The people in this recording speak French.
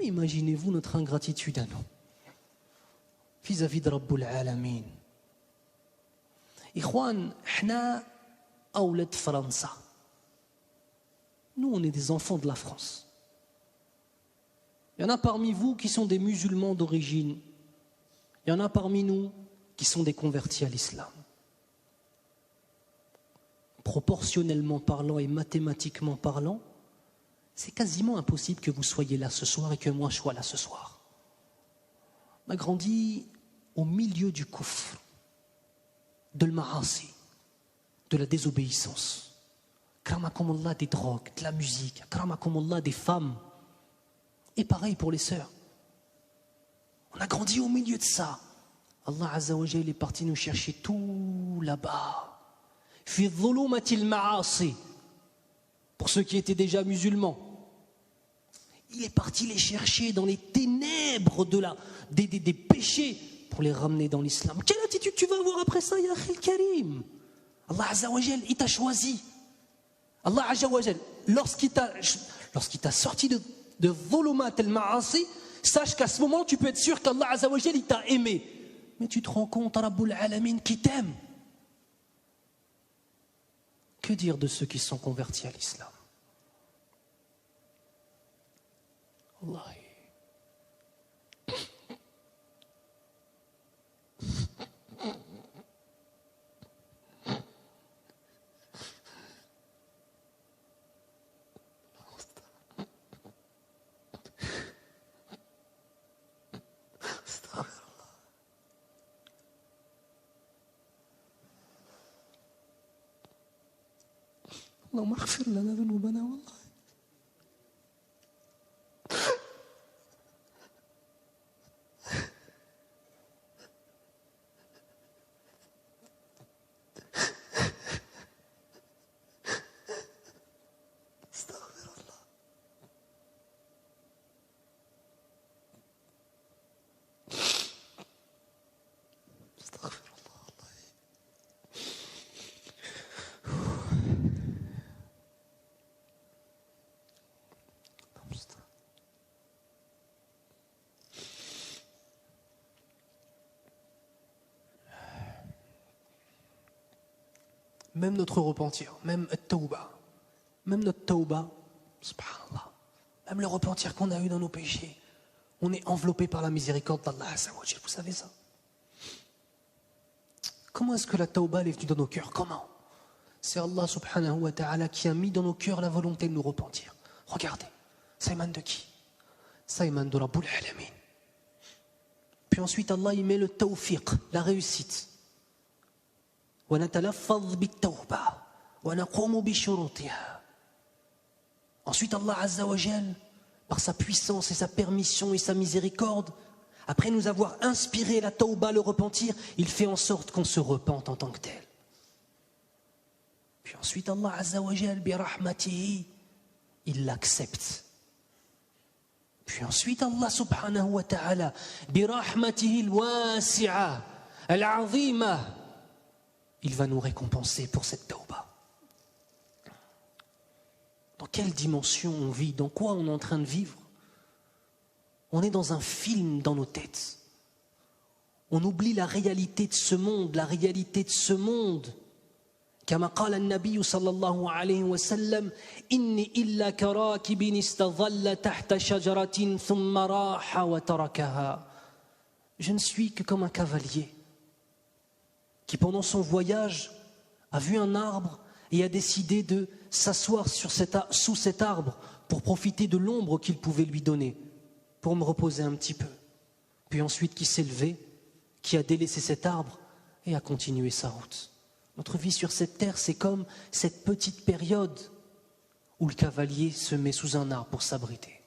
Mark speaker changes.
Speaker 1: Mais imaginez-vous notre ingratitude à nous, vis-à-vis de Rabbul Alamin. Ikhwan, hna awlad France. Nous, on est des enfants de la France. Il y en a parmi vous qui sont des musulmans d'origine. Il y en a parmi nous qui sont des convertis à l'islam. Proportionnellement parlant et mathématiquement parlant, c'est quasiment impossible que vous soyez là ce soir et que moi je sois là ce soir. On a grandi au milieu du kufr, de l'ma'asi, de la désobéissance. Kramakumullah, des drogues, de la musique, kramakumullah, des femmes. Et pareil pour les sœurs. On a grandi au milieu de ça. Allah Azza wa Jalla est parti nous chercher tout là-bas. Fi dhulumatil ma'asi. Pour ceux qui étaient déjà musulmans. Il est parti les chercher dans les ténèbres des péchés pour les ramener dans l'islam. Quelle attitude tu vas avoir après ça, ya Akhil Karim? Allah Azza wa Jalla, il t'a choisi. Allah Azza wa Jalla, lorsqu'il t'a sorti de dhulumat al-ma'asi, sache qu'à ce moment, tu peux être sûr qu'Allah Azza wa Jalla, il t'a aimé. Mais tu te rends compte, Rabbul Alamin qui t'aime. Que dire de ceux qui sont convertis à l'islam? Wallahi. اللهم اغفر لنا ذنوبنا والله. استغفر الله. استغفر الله والله. Même notre repentir, même notre tawba, subhanallah, même le repentir qu'on a eu dans nos péchés, on est enveloppé par la miséricorde d'Allah Azza wa Jalla. Vous savez ça? Comment est-ce que la tawba est venue dans nos cœurs? Comment? C'est Allah subhanahu wa ta'ala qui a mis dans nos cœurs la volonté de nous repentir. Regardez, ça émane de qui? Ça émane de Rabbul Alamin. Puis ensuite Allah il met le tawfiq, la réussite. Ensuite Allah Azza wa Jal, par sa puissance et sa permission et sa miséricorde, après nous avoir inspiré la tawba, le repentir, il fait en sorte qu'on se repente en tant que tel. Puis ensuite Allah Azza wa Jal, bi rahmatihi, il l'accepte. Puis ensuite Allah subhanahu wa ta'ala, bi rahmatihi al-wasi'a al-'azima, il va nous récompenser pour cette tawba. Dans quelle dimension on vit? Dans quoi on est en train de vivre? On est dans un film dans nos têtes. On oublie la réalité de ce monde, la réalité de ce monde. كما قال النبي صلى الله عليه وسلم إني إلا كراكب استظل تحت شجرة ثم راح وتركها. Je ne suis que comme un cavalier qui pendant son voyage a vu un arbre et a décidé de s'asseoir sous cet arbre pour profiter de l'ombre qu'il pouvait lui donner, pour me reposer un petit peu. Puis ensuite qui s'est levé, qui a délaissé cet arbre et a continué sa route. Notre vie sur cette terre, c'est comme cette petite période où le cavalier se met sous un arbre pour s'abriter.